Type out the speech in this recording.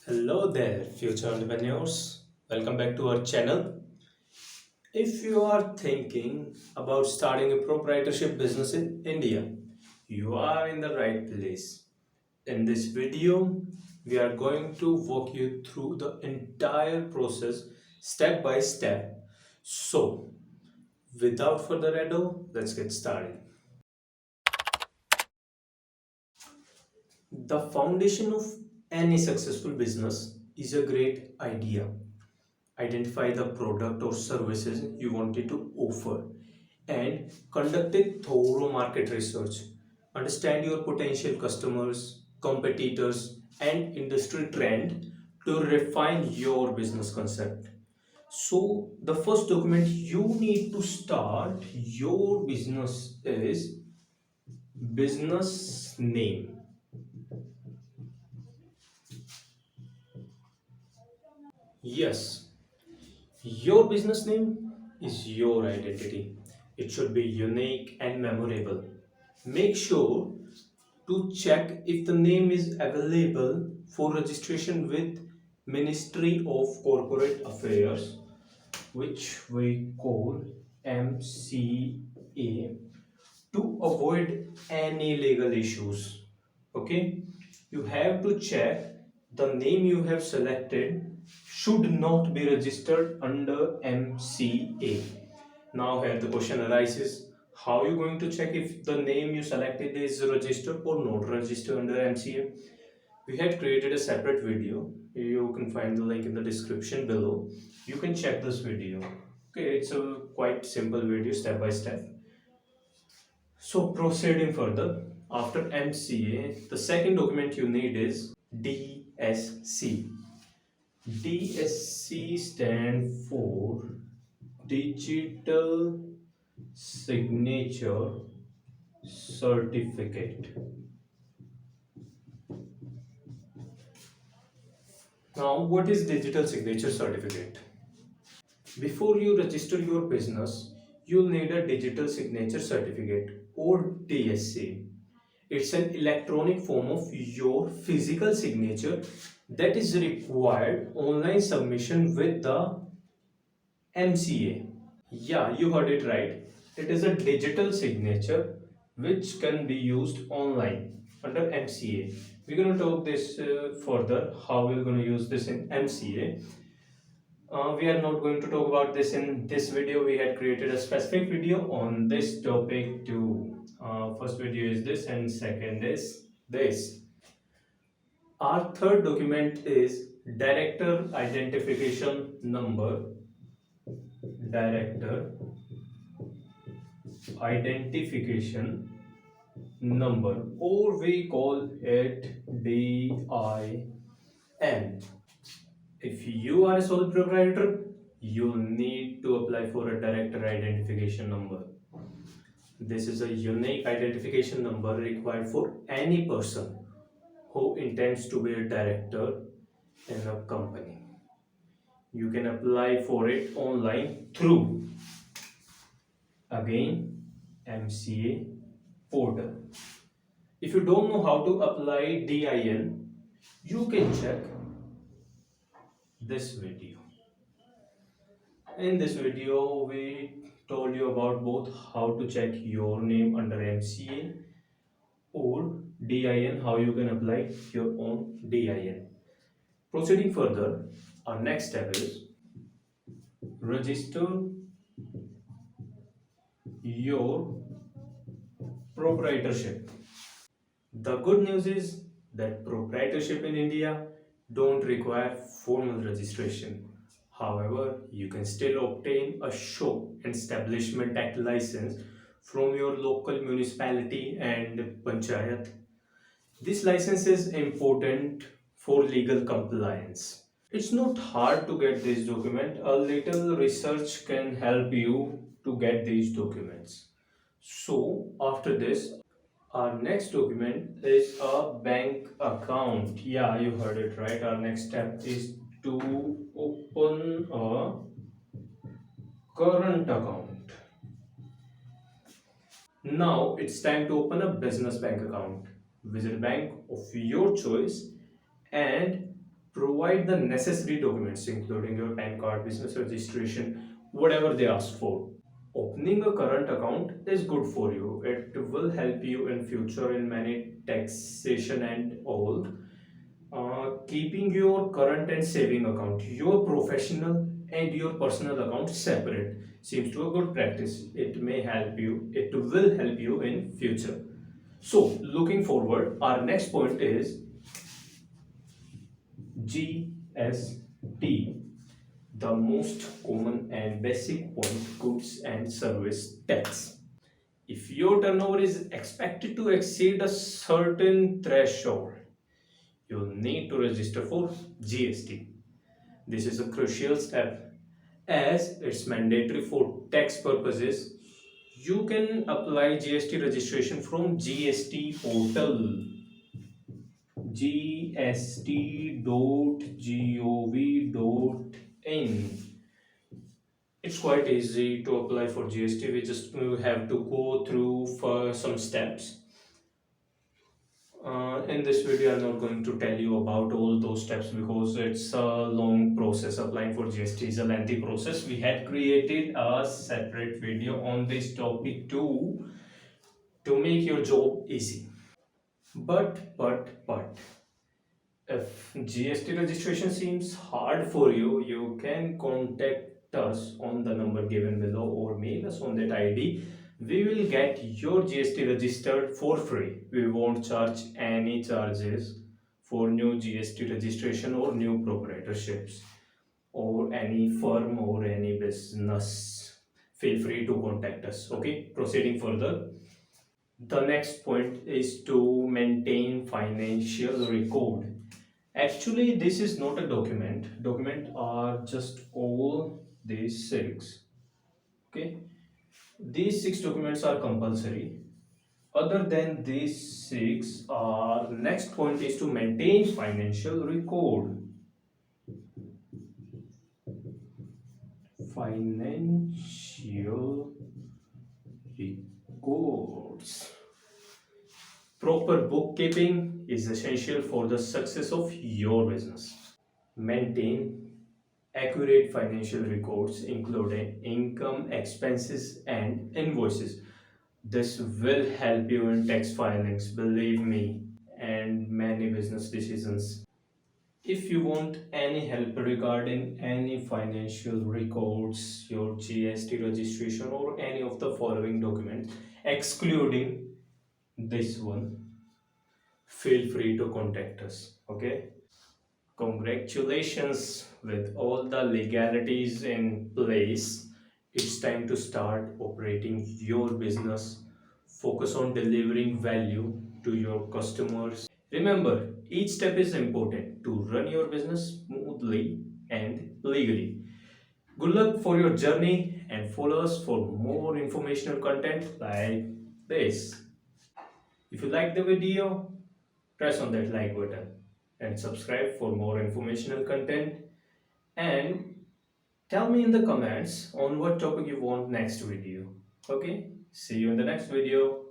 Hello there, future entrepreneurs. Welcome back to our channel. If you are thinking about starting a proprietorship business in India, you are in the right place. In this video, we are going to walk you through the entire process step by step. So, without further ado, let's get started. The foundation of any successful business is a great idea. Identify the product or services you wanted to offer and conduct a thorough market research. Understand your potential customers, competitors, and industry trend to refine your business concept. So, the first document you need to start your business is business name. Yes, your business name is your identity. It should be unique and memorable. Make sure to check if the name is available for registration with Ministry of Corporate Affairs, which we call MCA, to avoid any legal issues. Okay, you have to check the name you have selected should not be registered under MCA. Now here the question arises, how are you going to check if the name you selected is registered or not registered under MCA? We had created a separate video. You can find the link in the description below. You can check this video. Okay, it's a quite simple video, step by step. So proceeding further, after MCA, the second document you need is DSC. DSC stand for Digital Signature Certificate. Now, what is Digital Signature Certificate? Before you register your business, you'll need a Digital Signature Certificate or DSC. It's an electronic form of your physical signature that is required online submission with the MCA. Yeah, you heard it right. It is a digital signature which can be used online under MCA. We're going to talk this further how we're going to use this in MCA. We are not going to talk about this in this video. We had created a specific video on this topic too. First video is this and second is this. Our third document is Director Identification Number. Director Identification Number, or we call it DIN. If you are a sole proprietor, you need to apply for a director identification number. This is a unique identification number required for any person who intends to be a director in a company. You can apply for it online through again MCA portal. If you don't know how to apply DIN, you can check this video. In this video, we told you about both how to check your name under MCA or DIN, how you can apply your own DIN. Proceeding further, our next step is register your proprietorship. The good news is that proprietorship in India don't require formal registration. However, you can still obtain a show and establishment act license from your local municipality and panchayat. This license is important for legal compliance. It's not hard to get this document. A little research can help you to get these documents. So, after this, our next document is a bank account. Yeah, you heard it right. Our next step is to open a current account. Now it's time to open a business bank account. Visit a bank of your choice and Provide the necessary documents, including your PAN card, business registration, whatever they ask for. Opening a current account is good for you. It will help you in future in many taxation and all. Keeping your current and saving account, your professional and your personal account separate seems to a good practice. It may help you. It will help you in future. So, looking forward, our next point is GST, the most common and basic point, goods and service tax. If your turnover is expected to exceed a certain threshold, you need to register for GST. This is a crucial step as it's mandatory for tax purposes. You can apply GST registration from GST portal gst.gov.in. It's quite easy to apply for GST. We just have to go through for some steps. In this video, I'm not going to tell you about all those steps because it's a long process. Applying for GST is a lengthy process. We had created a separate video on this topic too to make your job easy. But if GST registration seems hard for you, you can contact us on the number given below or mail us on that ID. We will get your GST registered for free. We won't charge any charges for new GST registration or new proprietorships or any firm or any business. Feel free to contact us. Okay, proceeding further. The next point is to maintain financial record. Actually, this is not a document. Document are just all these six. Okay, these six documents are compulsory. Other than these six, our next point is to maintain financial record. Financial records. Proper bookkeeping is essential for the success of your business. Maintain accurate financial records, including income, expenses, and invoices. This will help you in tax filings, believe me, and many business decisions. If you want any help regarding any financial records, your GST registration, or any of the following documents, excluding this one, feel free to contact us. Okay. Congratulations, with all the legalities in place, it's time to start operating your business. Focus on delivering value to your customers. Remember, each step is important to run your business smoothly and legally. Good luck for your journey and follow us for more informational content like this. If you like the video, press on that like button and subscribe for more informational content, and tell me in the comments on what topic you want next video. Okay, see you in the next video.